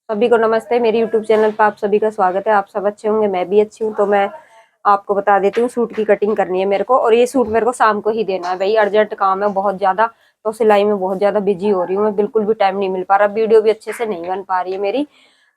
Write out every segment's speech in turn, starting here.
सभी को नमस्ते। मेरी यूट्यूब चैनल पर आप सभी का स्वागत है। आप सब अच्छे होंगे, मैं भी अच्छी हूँ। तो मैं आपको बता देती हूँ, सूट की कटिंग करनी है मेरे को, और ये सूट मेरे को शाम को ही देना है भाई। अर्जेंट काम है बहुत ज्यादा, तो सिलाई में बहुत ज्यादा बिजी हो रही हूँ मैं, बिल्कुल भी टाइम नहीं मिल पा रहा। वीडियो भी अच्छे से नहीं बन पा रही है मेरी,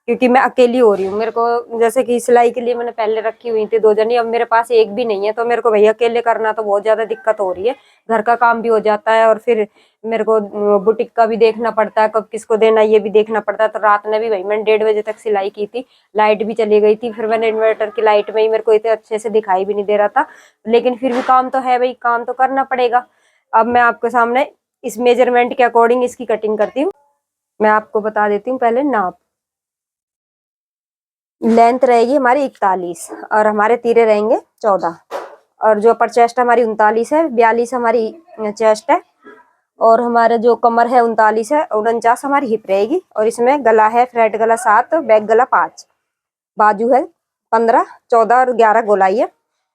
क्योंकि मैं अकेली हो रही हूँ। मेरे को जैसे कि सिलाई के लिए मैंने पहले रखी हुई थी 2 जनी, अब मेरे पास एक भी नहीं है, तो मेरे को भैया अकेले करना तो बहुत ज्यादा दिक्कत हो रही है। घर का काम भी हो जाता है, और फिर मेरे को बुटीक का भी देखना पड़ता है, कब किसको देना ये भी देखना पड़ता है। तो रात में भी भाई मैंने 1:30 बजे तक सिलाई की थी, लाइट भी चली गई थी। फिर मैंने इन्वर्टर की लाइट में ही, मेरे को इतने अच्छे से दिखाई भी नहीं दे रहा था, लेकिन फिर भी काम तो है भाई, काम तो करना पड़ेगा। अब मैं आपके सामने इस मेजरमेंट के अकॉर्डिंग इसकी कटिंग करती हूँ। मैं आपको बता देती हूँ पहले नाप। लेंथ रहेगी हमारी 41, और हमारे तीरे रहेंगे 14, और जो अपर चेस्ट हमारी 39 है, 42 हमारी चेस्ट है, और हमारा जो कमर है 39 है, 49 हमारी हिप रहेगी। और इसमें गला है फ्रंट गला 7, बैक गला 5, बाजू है 15, 14 और 11 गोलाई है,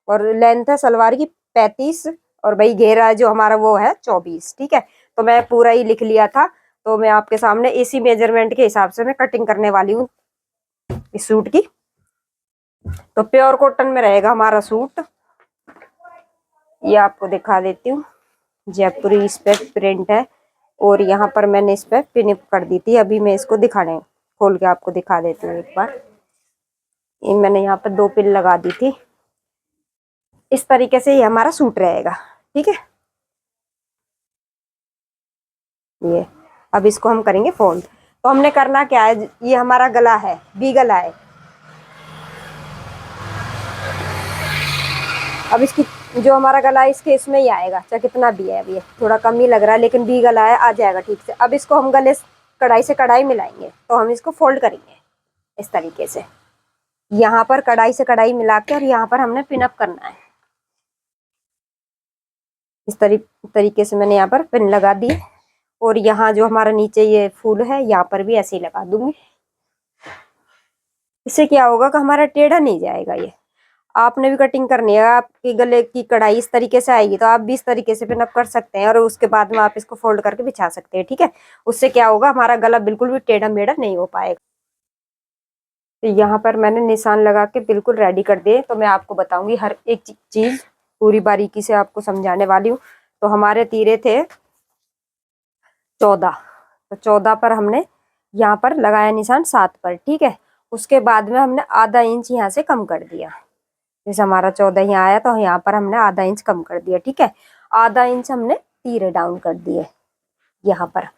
और लेंथ है सलवार की 35, और भाई घेरा जो हमारा वो है 24। ठीक है, तो मैं पूरा ही लिख लिया था, तो मैं आपके सामने इसी मेजरमेंट के हिसाब से मैं कटिंग करने वाली हूँ इस सूट की। तो प्योर कॉटन में रहेगा हमारा सूट, ये आपको दिखा देती हूँ। जयपुरी इस पे प्रिंट है, और यहाँ पर मैंने इस पे पिन कर दी थी। अभी मैं इसको दिखाने खोल के आपको दिखा देती हूँ एक बार। ये मैंने यहाँ पर 2 पिन लगा दी थी। इस तरीके से ये हमारा सूट रहेगा। ठीक है, ये अब इसको हम करेंगे फोल्ड। तो हमने करना क्या है, ये हमारा गला है, बी गला है। अब इसकी जो हमारा गला है, इसके इसमें ही आएगा, चाहे कितना भी है। अब ये थोड़ा कम ही लग रहा है, लेकिन बी गला है, आ जाएगा ठीक से। अब इसको हम गले कढ़ाई से कढ़ाई मिलाएंगे, तो हम इसको फोल्ड करेंगे इस तरीके से। यहाँ पर कढ़ाई से कढ़ाई मिला के, और यहाँ पर हमने पिनअप करना है इस तरीके से। मैंने यहाँ पर पिन लगा दी, और यहाँ जो हमारा नीचे ये फूल है, यहाँ पर भी ऐसे ही लगा दूंगी। इससे क्या होगा कि हमारा टेढ़ा नहीं जाएगा। ये आपने भी कटिंग करनी है, आपकी गले की कढ़ाई इस तरीके से आएगी, तो आप भी इस तरीके से पिनअप कर सकते हैं, और उसके बाद में आप इसको फोल्ड करके बिछा सकते हैं। ठीक है, उससे क्या होगा, हमारा गला बिल्कुल भी टेढ़ा मेढ़ा नहीं हो पाएगा। तो यहाँ पर मैंने निशान लगा के बिल्कुल रेडी कर दिए। तो मैं आपको बताऊंगी हर एक चीज पूरी बारीकी से आपको समझाने वाली हूँ। तो हमारे तीरे थे 14, तो 14 पर हमने यहाँ पर लगाया निशान 7 पर। ठीक है, उसके बाद में हमने आधा इंच यहाँ से कम कर दिया। जैसे हमारा 14 यहाँ आया, तो यहाँ पर हमने आधा इंच कम कर दिया। ठीक है, आधा इंच हमने तीरे डाउन कर दिए यहाँ पर।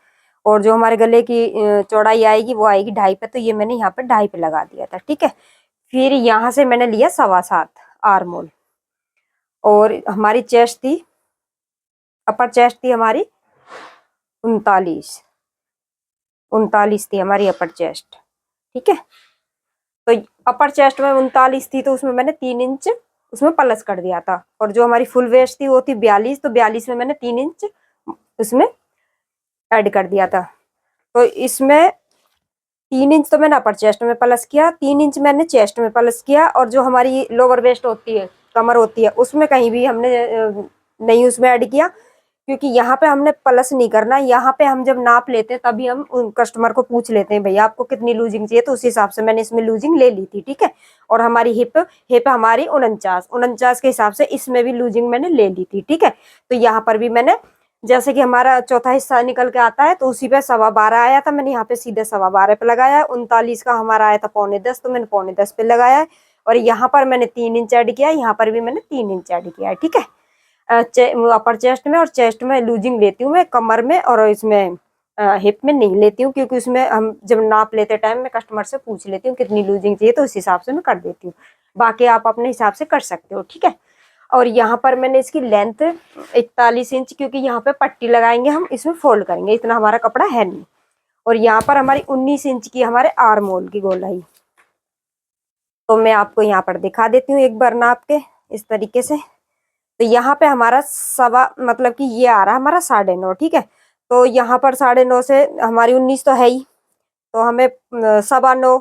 और जो हमारे गले की चौड़ाई आएगी वो आएगी 2.5 पे, तो ये मैंने यहाँ पर 2.5 पे लगा दिया था। ठीक है, फिर यहाँ से मैंने लिया 7.25 आर्म होल, और हमारी चेस्ट थी, अपर चेस्ट थी हमारी 39 थी हमारी अपर चेस्ट। ठीक है, तो अपर चेस्ट में 39 थी, तो उसमें मैंने 3 इंच उसमें प्लस कर दिया था। और जो हमारी फुल वेस्ट थी वो थी 42, तो 42 में मैंने 3 इंच उसमें ऐड कर दिया था। तो इसमें 3 इंच तो मैंने अपर चेस्ट में प्लस किया, 3 इंच मैंने चेस्ट में प्लस किया, और जो हमारी लोअर वेस्ट होती है, कमर होती है, उसमें कहीं भी हमने नहीं उसमें ऐड किया, क्योंकि यहाँ पे हमने प्लस नहीं करना। यहाँ पे हम जब नाप लेते हैं, तभी हम उन कस्टमर को पूछ लेते हैं भैया आपको कितनी लूजिंग चाहिए, तो उस हिसाब से मैंने इसमें लूजिंग ले ली थी। ठीक है, और हमारी हिप हमारी 49 के हिसाब से इसमें भी लूजिंग मैंने ले ली थी। ठीक है, तो यहाँ पर भी मैंने, जैसे कि हमारा चौथा हिस्सा निकल के आता है, तो उसी पे 12.25 आया था, मैंने यहाँ पे सीधे 12.25 पे लगाया है। 39 का हमारा आया था 9.25, तो मैंने 9.25 पे लगाया है। और यहाँ पर मैंने 3 इंच ऐड किया है, यहाँ पर भी मैंने 3 इंच ऐड किया है। ठीक है, अपर चेस्ट में और चेस्ट में लूजिंग लेती हूँ मैं, कमर में और इसमें हिप में नहीं लेती हूँ, क्योंकि उसमें हम जब नाप लेते टाइम मैं कस्टमर से पूछ लेती हूँ कितनी लूजिंग चाहिए, तो उस हिसाब से मैं कर देती हूँ। बाकी आप अपने हिसाब से कर सकते हो। ठीक है, और यहाँ पर मैंने इसकी लेंथ 41 इंच, क्योंकि यहाँ पे पट्टी लगाएंगे हम, इसमें फोल्ड करेंगे, इतना हमारा कपड़ा है नहीं। और यहाँ पर हमारी 19 इंच की हमारे आर्म होल की गोलाई, तो मैं आपको यहाँ पर दिखा देती हूँ एक बार नाप के इस तरीके से। तो यहाँ पे हमारा मतलब कि ये आ रहा है हमारा 9.5। ठीक है, तो यहाँ पर 9.5 से हमारी 19 तो है ही, तो हमें 9.25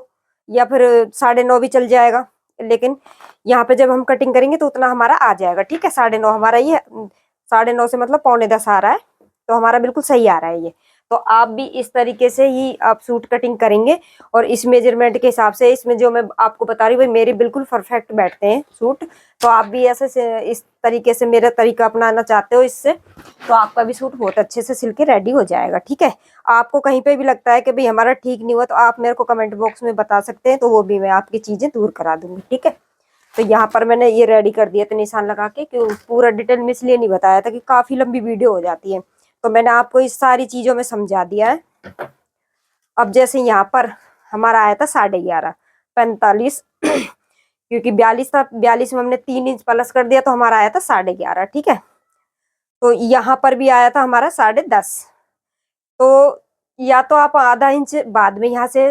या फिर 9.5 भी चल जाएगा, लेकिन यहाँ पे जब हम कटिंग करेंगे तो उतना हमारा आ जाएगा। ठीक है, 9.5 हमारा ये 9.5 से मतलब 9.25 आ रहा है, तो हमारा बिल्कुल सही आ रहा है ये। तो आप भी इस तरीके से ही आप सूट कटिंग करेंगे और इस मेजरमेंट के हिसाब से, इसमें जो मैं आपको बता रही हूँ मेरे बिल्कुल परफेक्ट बैठते हैं सूट। तो आप भी ऐसे से इस तरीके से मेरा तरीका अपनाना चाहते हो इससे, तो आपका भी सूट बहुत अच्छे से सिल के रेडी हो जाएगा। ठीक है, आपको कहीं पे भी लगता है कि भाई हमारा ठीक नहीं हुआ तो आप मेरे को कमेंट बॉक्स में बता सकते हैं, तो वो भी मैं आपकी चीजें दूर करा दूंगी। ठीक है, तो यहाँ पर मैंने ये रेडी कर दिया था निशान लगा के, कि पूरा डिटेल में इसलिए नहीं बताया था कि काफी लंबी वीडियो हो जाती है, तो मैंने आपको इस सारी चीजों में समझा दिया है। अब जैसे यहाँ पर हमारा आया था 11.5 45 क्योंकि 42 था, 42 में हमने 3 इंच प्लस कर दिया तो हमारा आया था 11.5। ठीक है, तो यहाँ पर भी आया था हमारा 10.5। तो या तो आप आधा इंच बाद में यहाँ से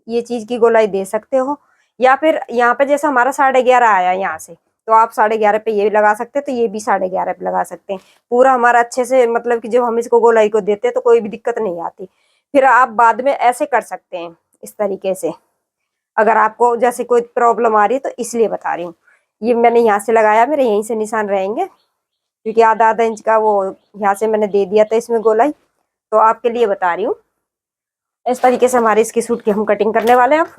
ये चीज की गोलाई दे सकते हो, या फिर यहाँ पे जैसे हमारा 11.5 आया यहाँ से, तो आप 11.5 पे ये भी लगा सकते हैं, तो ये भी 11.5 पे लगा सकते हैं। पूरा हमारा अच्छे से, मतलब कि जब हम इसको गोलाई को देते हैं तो कोई भी दिक्कत नहीं आती। फिर आप बाद में ऐसे कर सकते हैं इस तरीके से, अगर आपको जैसे कोई प्रॉब्लम आ रही है तो इसलिए बता रही हूँ। ये मैंने यहाँ से लगाया, मेरे यहीं से निशान रहेंगे, क्योंकि आधा आधा इंच का वो यहाँ से मैंने दे दिया था इसमें गोलाई, तो आपके लिए बता रही हूँ। इस तरीके से हमारे इसकी सूट की हम कटिंग करने वाले हैं अब।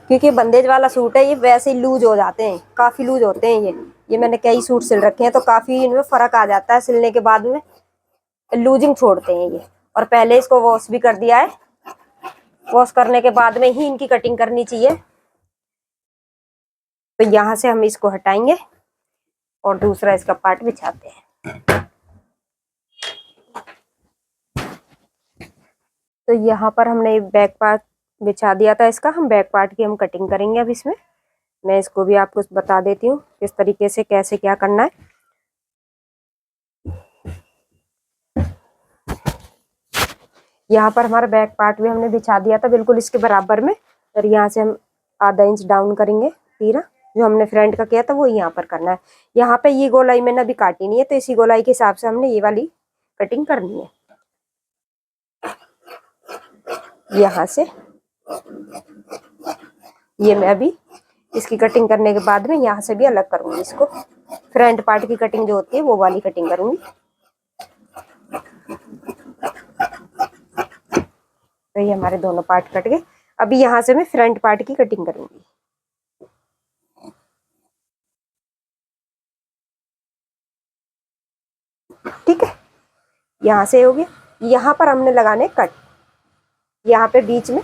क्योंकि बंदेज वाला सूट है ये, वैसे ही लूज हो जाते हैं, काफी लूज होते हैं ये मैंने कई सूट सिल रखे हैं, तो काफी इनमें फर्क आ जाता है सिलने के बाद में, लूजिंग छोड़ते हैं ये। और पहले इसको वॉश भी कर दिया है, वॉश करने के बाद में ही इनकी कटिंग करनी चाहिए। तो यहाँ से हम इसको हटाएंगे और दूसरा इसका पार्ट बिछाते हैं। तो यहाँ पर हमने बैक पार्ट बिछा दिया था इसका, हम बैक पार्ट की हम कटिंग करेंगे अब इसमें। मैं इसको भी आपको बता देती हूँ किस तरीके से कैसे क्या करना है। यहाँ पर हमारा बैक पार्ट भी हमने बिछा दिया था बिल्कुल इसके बराबर में, और यहाँ से हम आधा इंच डाउन करेंगे तीरा, जो हमने फ्रंट का किया था वो यहाँ पर करना है। यहाँ पे ये गोलाई मैंने अभी काटी नहीं है, तो इसी गोलाई के हिसाब से हमने ये वाली कटिंग करनी है। यहाँ से ये मैं अभी इसकी कटिंग करने के बाद में यहाँ से भी अलग करूंगी इसको, फ्रंट पार्ट की कटिंग जो होती है वो वाली कटिंग करूंगी। तो ये हमारे दोनों पार्ट कट गए। अभी यहाँ से मैं फ्रंट पार्ट की कटिंग करूंगी। ठीक है, यहाँ से हो गया। यहाँ पर हमने लगाने कट, यहाँ पे बीच में,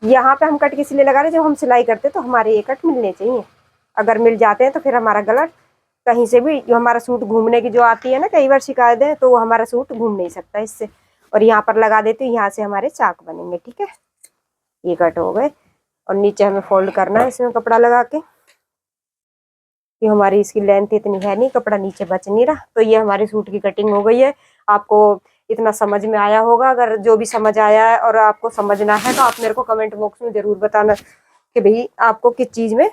यहाँ पे हम कट किस लिए लगा रहे हैं, जब हम सिलाई करते हैं तो हमारे ये कट मिलने चाहिए। अगर मिल जाते हैं तो फिर हमारा गला कहीं से भी, जो हमारा सूट घूमने की जो आती है ना कई बार शिकायतें, तो वो हमारा सूट घूम नहीं सकता इससे। और यहाँ पर लगा देती हूँ, यहाँ से हमारे चाक बनेंगे। ठीक है, ये कट हो गए और नीचे हमें फोल्ड करना है इसमें कपड़ा लगा के, कि हमारी इसकी लेंथ इतनी है नहीं, कपड़ा नीचे बच नहीं रहा। तो ये हमारे सूट की कटिंग हो गई है। आपको इतना समझ में आया होगा। अगर जो भी समझ आया है और आपको समझना है तो आप मेरे को कमेंट बॉक्स में जरूर बताना कि भाई आपको किस चीज में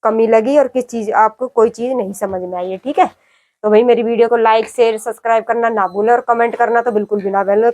कमी लगी और किस चीज आपको कोई चीज नहीं समझ में आई है। ठीक है, तो भाई मेरी वीडियो को लाइक शेयर सब्सक्राइब करना ना भूलें, और कमेंट करना तो बिल्कुल भी ना भूलें।